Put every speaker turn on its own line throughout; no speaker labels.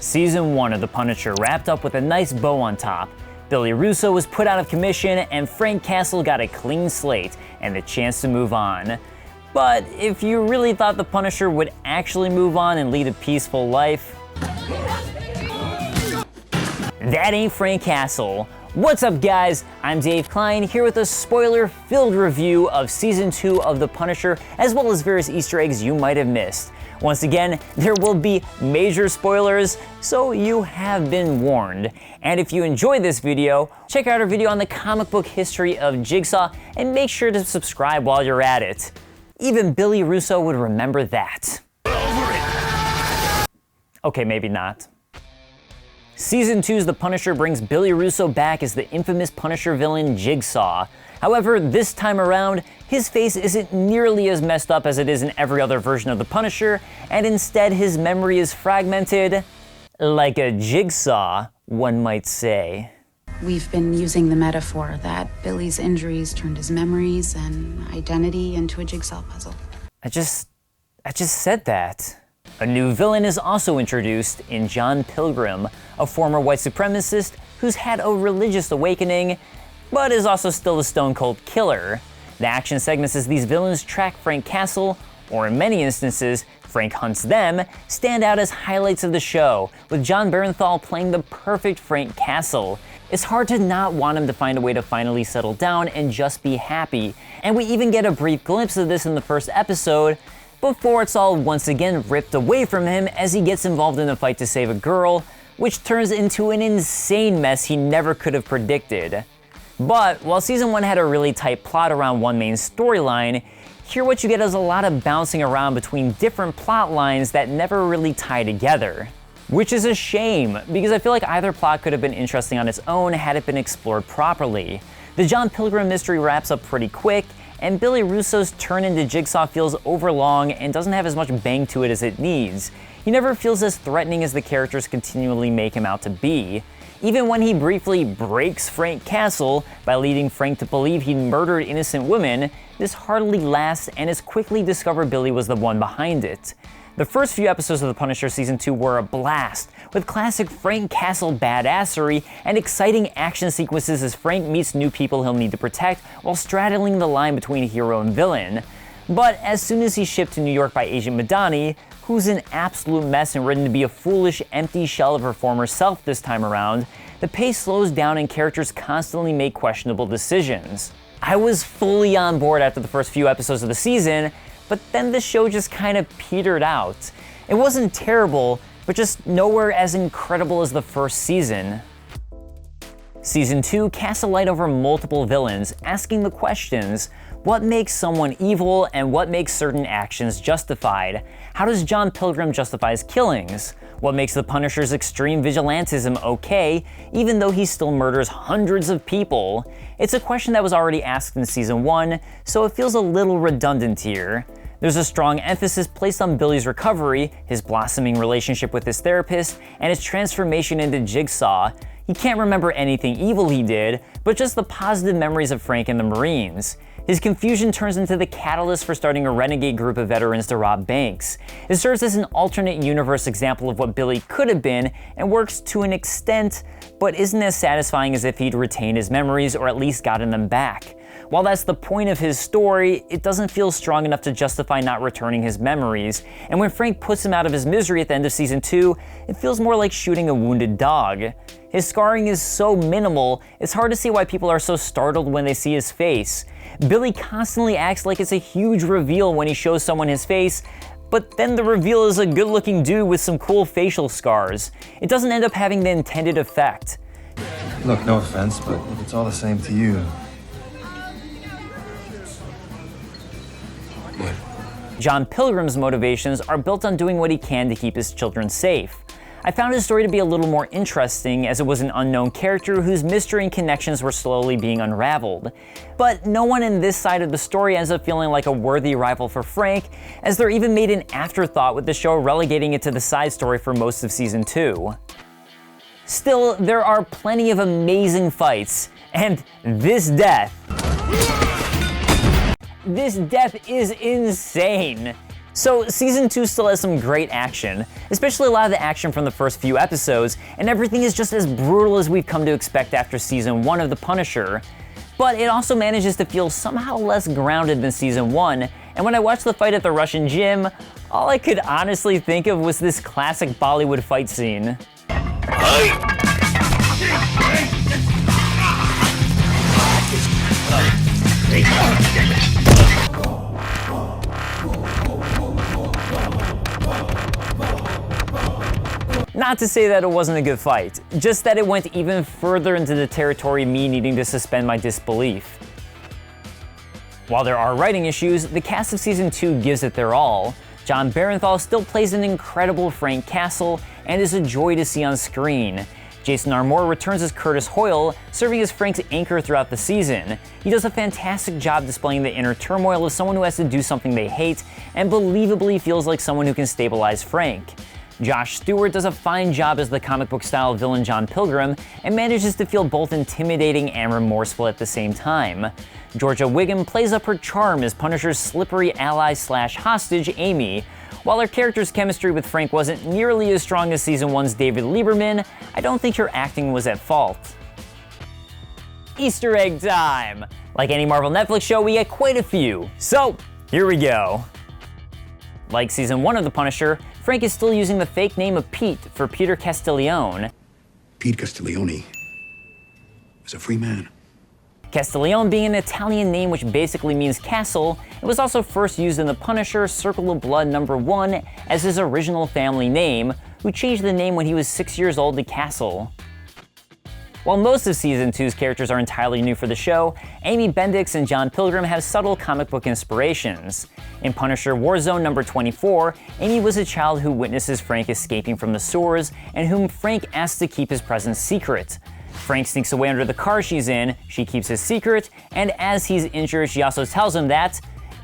Season 1 of The Punisher wrapped up with a nice bow on top. Billy Russo was put out of commission, and Frank Castle got a clean slate and the chance to move on. But if you really thought The Punisher would actually move on and lead a peaceful life, that ain't Frank Castle. What's up, guys? I'm Dave Klein, here with a spoiler-filled review of Season 2 of The Punisher, as well as various Easter eggs you might have missed. Once again, there will be major spoilers, so you have been warned. And if you enjoyed this video, check out our video on the comic book history of Jigsaw, and make sure to subscribe while you're at it. Even Billy Russo would remember that. Okay, maybe not. Season 2's The Punisher brings Billy Russo back as the infamous Punisher villain Jigsaw. However, this time around, his face isn't nearly as messed up as it is in every other version of the Punisher, and instead his memory is fragmented like a jigsaw, one might say.
We've been using the metaphor that Billy's injuries turned his memories and identity into a jigsaw puzzle.
I just said that. A new villain is also introduced in Jon Pilgrim, a former white supremacist who's had a religious awakening, but is also still a stone-cold killer. The action segments as these villains track Frank Castle, or in many instances, Frank hunts them, stand out as highlights of the show, with Jon Bernthal playing the perfect Frank Castle. It's hard to not want him to find a way to finally settle down and just be happy, and we even get a brief glimpse of this in the first episode, before it's all once again ripped away from him as he gets involved in a fight to save a girl, which turns into an insane mess he never could have predicted. But while Season 1 had a really tight plot around one main storyline, here what you get is a lot of bouncing around between different plot lines that never really tie together. Which is a shame, because I feel like either plot could have been interesting on its own had it been explored properly. The Jon Pilgrim mystery wraps up pretty quick, and Billy Russo's turn into Jigsaw feels overlong and doesn't have as much bang to it as it needs. He never feels as threatening as the characters continually make him out to be. Even when he briefly breaks Frank Castle by leading Frank to believe he'd murdered innocent women, this hardly lasts, and it's quickly discovered Billy was the one behind it. The first few episodes of The Punisher Season 2 were a blast, with classic Frank Castle badassery and exciting action sequences as Frank meets new people he'll need to protect while straddling the line between hero and villain. But as soon as he's shipped to New York by Agent Madani, who's an absolute mess and written to be a foolish, empty shell of her former self this time around, the pace slows down and characters constantly make questionable decisions. I was fully on board after the first few episodes of the season, but then the show just kind of petered out. It wasn't terrible, but just nowhere as incredible as the first season. Season 2 casts a light over multiple villains, asking the questions: what makes someone evil and what makes certain actions justified? How does Jon Pilgrim justify his killings? What makes the Punisher's extreme vigilantism okay, even though he still murders hundreds of people? It's a question that was already asked in Season 1, so it feels a little redundant here. There's a strong emphasis placed on Billy's recovery, his blossoming relationship with his therapist, and his transformation into Jigsaw. He can't remember anything evil he did, but just the positive memories of Frank and the Marines. His confusion turns into the catalyst for starting a renegade group of veterans to rob banks. It serves as an alternate universe example of what Billy could have been, and works to an extent, but isn't as satisfying as if he'd retained his memories or at least gotten them back. While that's the point of his story, it doesn't feel strong enough to justify not returning his memories, and when Frank puts him out of his misery at the end of Season 2, it feels more like shooting a wounded dog. His scarring is so minimal, it's hard to see why people are so startled when they see his face. Billy constantly acts like it's a huge reveal when he shows someone his face, but then the reveal is a good-looking dude with some cool facial scars. It doesn't end up having the intended effect.
Look, no offense, but if it's all the same to you... What?
Jon Pilgrim's motivations are built on doing what he can to keep his children safe. I found his story to be a little more interesting, as it was an unknown character whose mystery and connections were slowly being unraveled. But no one in this side of the story ends up feeling like a worthy rival for Frank, as they're even made an afterthought, with the show relegating it to the side story for most of Season 2. Still, there are plenty of amazing fights, and this death is insane. So Season 2 still has some great action, especially a lot of the action from the first few episodes, and everything is just as brutal as we've come to expect after Season 1 of The Punisher. But it also manages to feel somehow less grounded than Season 1, and when I watched the fight at the Russian gym, all I could honestly think of was this classic Bollywood fight scene. Not to say that it wasn't a good fight, just that it went even further into the territory of me needing to suspend my disbelief. While there are writing issues, the cast of Season 2 gives it their all. Jon Bernthal still plays an incredible Frank Castle and is a joy to see on screen. Jason Armour returns as Curtis Hoyle, serving as Frank's anchor throughout the season. He does a fantastic job displaying the inner turmoil of someone who has to do something they hate, and believably feels like someone who can stabilize Frank. Josh Stewart does a fine job as the comic book style villain John Pilgrim, and manages to feel both intimidating and remorseful at the same time. Georgia Wiggum plays up her charm as Punisher's slippery ally/hostage Amy. While her character's chemistry with Frank wasn't nearly as strong as Season 1's David Lieberman, I don't think her acting was at fault. Easter egg time! Like any Marvel Netflix show, we get quite a few, so here we go. Like Season 1 of The Punisher, Frank is still using the fake name of Pete for Peter Castiglione.
Pete Castiglione was a free man.
Castiglione being an Italian name which basically means castle, it was also first used in The Punisher Circle of Blood #1 as his original family name, who changed the name when he was 6 years old to Castle. While most of Season 2's characters are entirely new for the show, Amy Bendix and John Pilgrim have subtle comic book inspirations. In Punisher Warzone #24, Amy was a child who witnesses Frank escaping from the sewers and whom Frank asks to keep his presence secret. Frank sneaks away under the car she's in, she keeps his secret, and as he's injured, she also tells him that,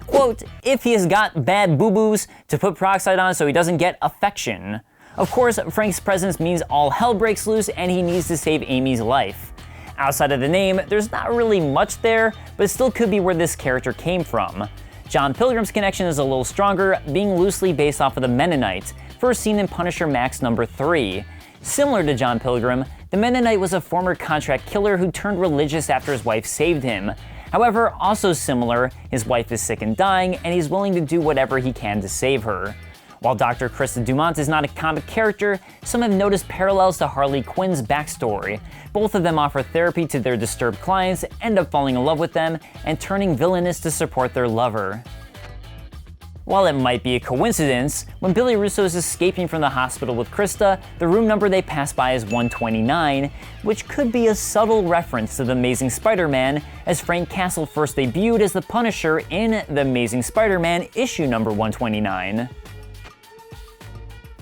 quote, if he has got bad boo-boos, to put peroxide on so he doesn't get affection. Of course, Frank's presence means all hell breaks loose and he needs to save Amy's life. Outside of the name, there's not really much there, but it still could be where this character came from. John Pilgrim's connection is a little stronger, being loosely based off of the Mennonite, first seen in Punisher Max #3. Similar to John Pilgrim, the Mennonite was a former contract killer who turned religious after his wife saved him. However, also similar, his wife is sick and dying, and he's willing to do whatever he can to save her. While Dr. Krista Dumont is not a comic character, some have noticed parallels to Harley Quinn's backstory. Both of them offer therapy to their disturbed clients, end up falling in love with them, and turning villainous to support their lover. While it might be a coincidence, when Billy Russo is escaping from the hospital with Krista, the room number they pass by is 129, which could be a subtle reference to The Amazing Spider-Man, as Frank Castle first debuted as the Punisher in The Amazing Spider-Man issue number 129.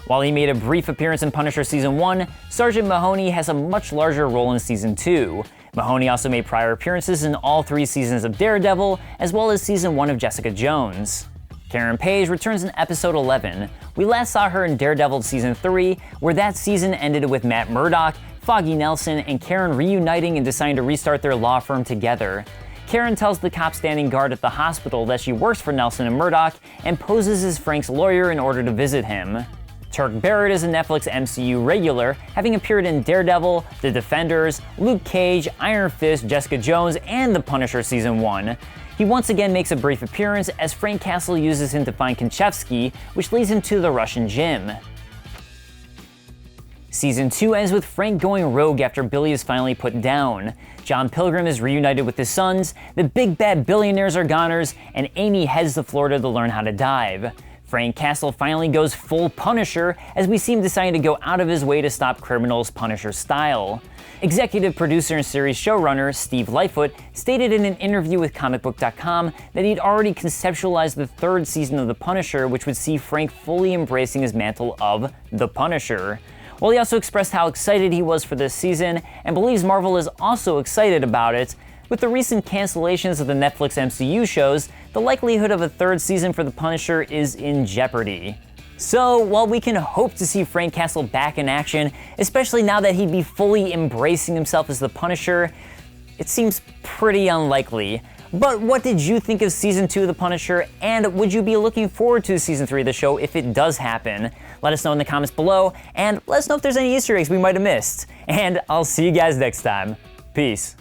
While he made a brief appearance in Punisher Season 1, Sergeant Mahoney has a much larger role in Season 2. Mahoney also made prior appearances in all 3 seasons of Daredevil, as well as Season 1 of Jessica Jones. Karen Paige returns in Episode 11. We last saw her in Daredevil Season 3, where that season ended with Matt Murdock, Foggy Nelson, and Karen reuniting and deciding to restart their law firm together. Karen tells the cop standing guard at the hospital that she works for Nelson and Murdock and poses as Frank's lawyer in order to visit him. Turk Barrett is a Netflix MCU regular, having appeared in Daredevil, The Defenders, Luke Cage, Iron Fist, Jessica Jones, and The Punisher Season 1. He once again makes a brief appearance as Frank Castle uses him to find Konchevsky, which leads him to the Russian gym. Season 2 ends with Frank going rogue after Billy is finally put down. John Pilgrim is reunited with his sons, the big bad billionaires are goners, and Amy heads to Florida to learn how to dive. Frank Castle finally goes full Punisher as we see him deciding to go out of his way to stop criminals Punisher style. Executive producer and series showrunner Steve Lightfoot stated in an interview with comicbook.com that he'd already conceptualized the 3rd season of The Punisher, which would see Frank fully embracing his mantle of The Punisher. While he also expressed how excited he was for this season and believes Marvel is also excited about it, with the recent cancellations of the Netflix MCU shows, the likelihood of a 3rd season for The Punisher is in jeopardy. So, while we can hope to see Frank Castle back in action, especially now that he'd be fully embracing himself as the Punisher, it seems pretty unlikely. But what did you think of Season 2 of The Punisher, and would you be looking forward to Season 3 of the show if it does happen? Let us know in the comments below, and let us know if there's any Easter eggs we might have missed. And I'll see you guys next time. Peace.